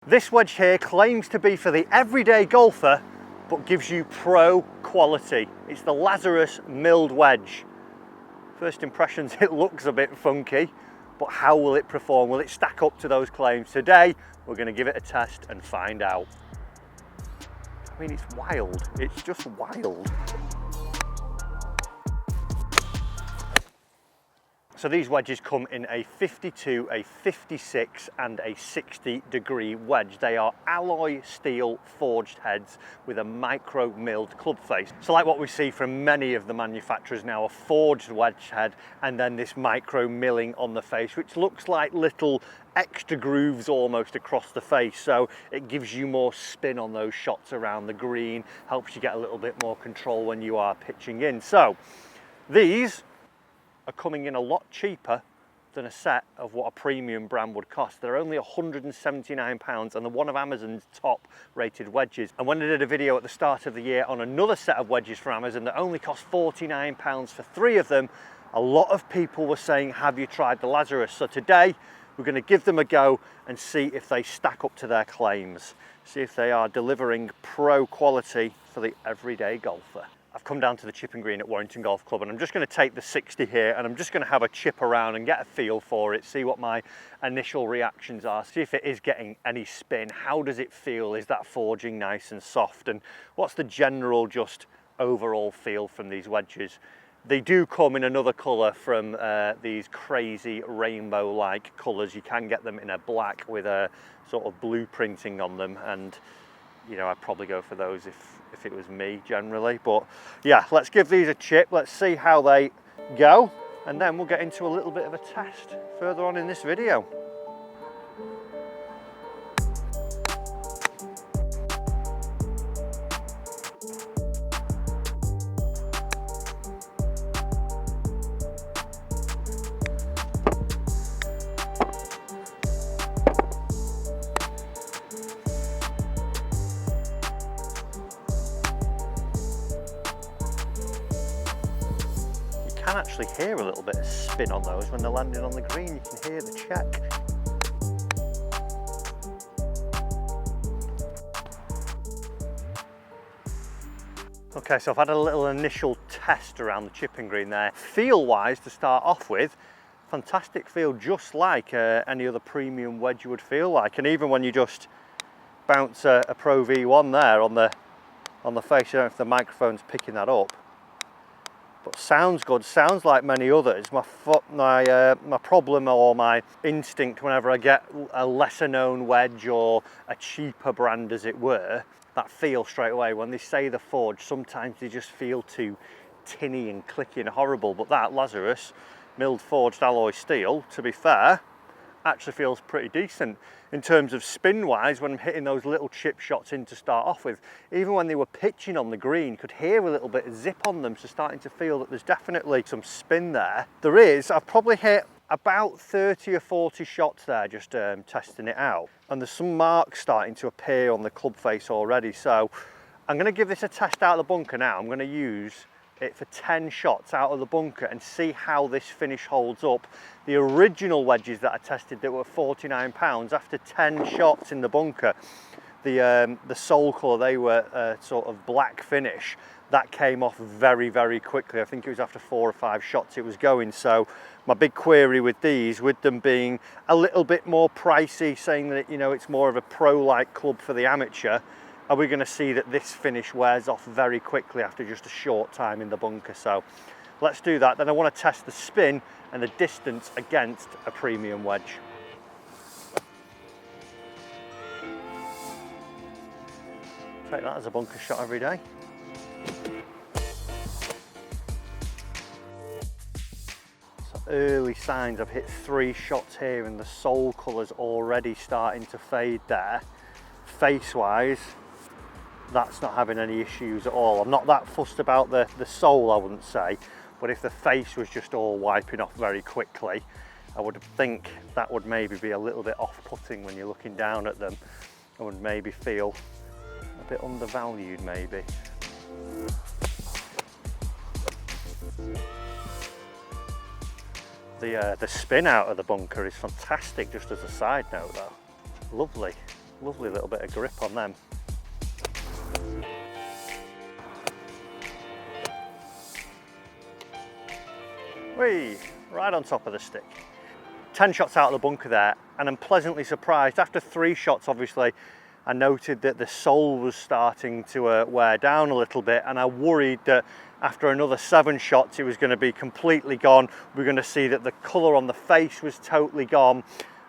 This wedge here claims to be for the everyday golfer, but gives you pro quality. It's the Lazarus milled wedge. First impressions, it looks a bit funky, but how will it perform? Will it stack up to those claims? Today, we're going to give it a test and find out. I mean, it's wild. It's just wild. So these wedges come in a 52, a 56 and a 60-degree wedge. They are alloy steel forged heads with a micro milled club face. So like what we see from many of the manufacturers now, a forged wedge head and then this micro milling on the face, which looks like little extra grooves almost across the face. So it gives you more spin on those shots around the green, helps you get a little bit more control when you are pitching in. So these are coming in a lot cheaper than a set of what a premium brand would cost. They're only £179 and they're one of Amazon's top rated wedges. And when I did a video at the start of the year on another set of wedges from Amazon that only cost £49 for 3 of them, a lot of people were saying, have you tried the Lazarus? So today we're going to give them a go and see if they stack up to their claims. See if they are delivering pro quality for the everyday golfer. I've come down to the chipping green at Warrington Golf Club and I'm just going to take the 60 here and I'm just going to have a chip around and get a feel for it, see what my initial reactions are, see if it is getting any spin, how does it feel, is that forging nice and soft, and what's the general just overall feel from these wedges. They do come in another colour from these crazy rainbow-like colours. You can get them in a black with a sort of blue printing on them, and you know, I'd probably go for those if it was me generally. But yeah, let's give these a chip, let's see how they go, and then we'll get into a little bit of a test further on in this video. You can actually hear a little bit of spin on those when they're landing on the green. You can hear the check. Okay, so I've had a little initial test around the chipping green there. Feel wise, to start off with, fantastic feel, just like any other premium wedge you would feel like. And even when you just bounce a Pro V1 there on the face, I don't know if the microphone's picking that up, but sounds good, sounds like many others. My problem or my instinct whenever I get a lesser known wedge or a cheaper brand as it were, that feel straight away when they say they're forged, sometimes they just feel too tinny and clicky and horrible. But that Lazarus milled forged alloy steel, to be fair, actually feels pretty decent in terms of spin wise. When I'm hitting those little chip shots in to start off with, even when they were pitching on the green, could hear a little bit of zip on them, so starting to feel that there's definitely some spin there. There is, I've probably hit about 30 or 40 shots there just testing it out, and there's some marks starting to appear on the club face already. So I'm going to give this a test out of the bunker now. I'm going to use it for 10 shots out of the bunker and see how this finish holds up. The original wedges that I tested that were £49, after 10 shots in the bunker, the sole colour, they were sort of black finish. That came off very, very quickly. I think it was after 4 or 5 shots it was going. So my big query with these, with them being a little bit more pricey, saying that, you know, it's more of a pro-like club for the amateur, are we going to see that this finish wears off very quickly after just a short time in the bunker? So let's do that. Then I want to test the spin and the distance against a premium wedge. Take that as a bunker shot every day. So early signs, I've hit 3 shots here and the sole colour's already starting to fade there. Face wise, that's not having any issues at all. I'm not that fussed about the sole, I wouldn't say, but if the face was just all wiping off very quickly, I would think that would maybe be a little bit off-putting when you're looking down at them. I would maybe feel a bit undervalued maybe. The spin out of the bunker is fantastic, just as a side note though. Lovely. Lovely little bit of grip on them. Whee! Right on top of the stick. 10 shots out of the bunker there, and I'm pleasantly surprised. After 3 shots, obviously, I noted that the sole was starting to wear down a little bit, and I worried that after another 7 shots it was going to be completely gone. We're going to see that the colour on the face was totally gone,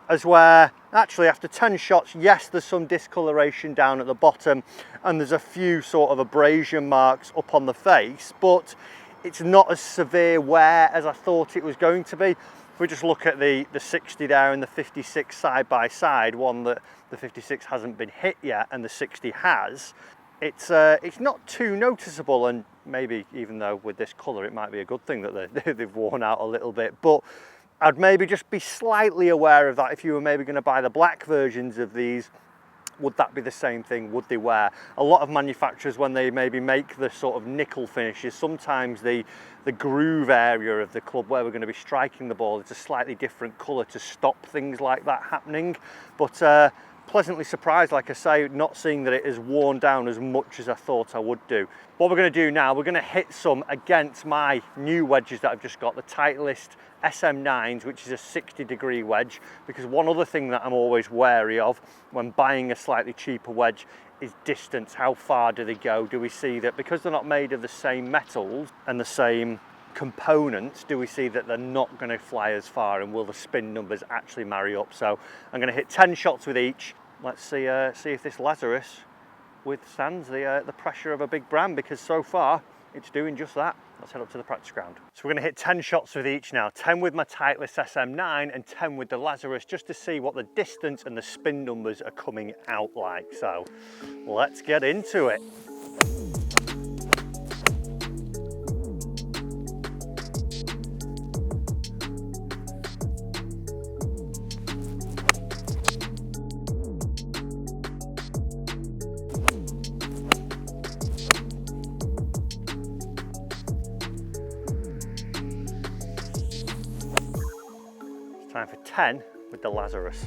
as where actually after 10 shots, yes, there's some discoloration down at the bottom and there's a few sort of abrasion marks up on the face, but it's not as severe wear as I thought it was going to be. If we just look at the 60 there and the 56 side by side, one that the 56 hasn't been hit yet and the 60 has, it's not too noticeable, and maybe even though with this colour it might be a good thing that they've worn out a little bit, but I'd maybe just be slightly aware of that if you were maybe going to buy the black versions of these. Would that be the same thing? Would they wear? A lot of manufacturers, when they maybe make the sort of nickel finishes, sometimes the groove area of the club where we're going to be striking the ball, it's a slightly different colour to stop things like that happening. But pleasantly surprised, like I say, not seeing that it is worn down as much as I thought I would do. What we're going to do now, we're going to hit some against my new wedges that I've just got, the Titleist SM9s, which is a 60-degree wedge, because one other thing that I'm always wary of when buying a slightly cheaper wedge is distance. How far do they go? Do we see that because they're not made of the same metals and the same components, do we see that they're not going to fly as far, and will the spin numbers actually marry up? So I'm going to hit 10 shots with each. Let's see if this Lazarus withstands the pressure of a big brand, because so far it's doing just that. Let's head up to the practice ground. So we're going to hit 10 shots with each now, 10 with my Titleist SM9 and 10 with the Lazarus, just to see what the distance and the spin numbers are coming out like. So let's get into it. Time for 10 with the Lazarus.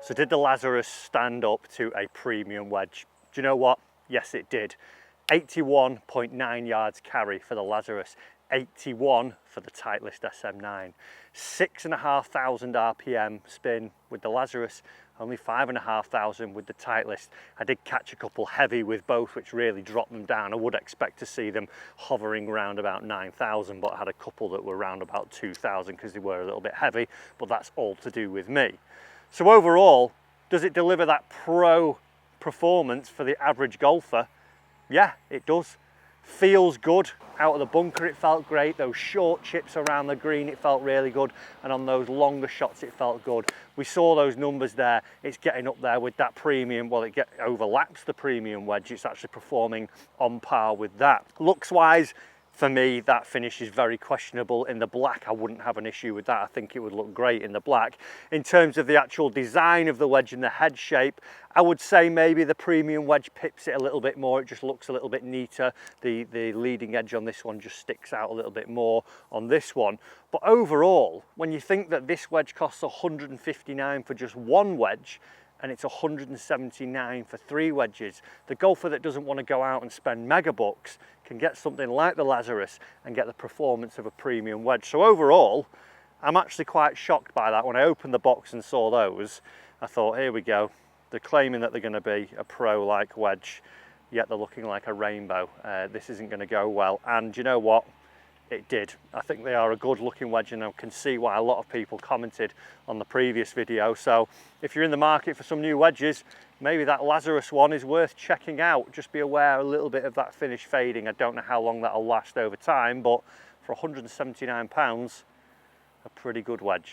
So did the Lazarus stand up to a premium wedge? Do you know what? Yes, it did. 81.9 yards carry for the Lazarus, 81 for the Titleist SM9. 6,500 RPM spin with the Lazarus, only 5,500 with the Titleist. I did catch a couple heavy with both, which really dropped them down. I would expect to see them hovering around about 9,000, but I had a couple that were around about 2,000 because they were a little bit heavy, but that's all to do with me. So overall, does it deliver that pro performance for the average golfer? Yeah, it does. Feels good. Out of the bunker, it felt great. Those short chips around the green, it felt really good. And on those longer shots, it felt good. We saw those numbers there. It's getting up there with that premium. Well, it overlaps the premium wedge. It's actually performing on par with that. Looks-wise, for me, that finish is very questionable. In the black, I wouldn't have an issue with that. I think it would look great in the black. In terms of the actual design of the wedge and the head shape, I would say maybe the premium wedge pips it a little bit more. It just looks a little bit neater. The leading edge on this one just sticks out a little bit more on this one. But overall, when you think that this wedge costs $159 for just one wedge, and it's $179 for 3 wedges, the golfer that doesn't want to go out and spend mega bucks can get something like the Lazarus and get the performance of a premium wedge. So overall, I'm actually quite shocked by that. When I opened the box and saw those, I thought, here we go. They're claiming that they're going to be a pro-like wedge, yet they're looking like a rainbow. This isn't going to go well. And you know what? It did. I think they are a good looking wedge, and I can see why a lot of people commented on the previous video. So if you're in the market for some new wedges, maybe that Lazarus one is worth checking out. Just be aware a little bit of that finish fading. I don't know how long that'll last over time, but for £179, a pretty good wedge.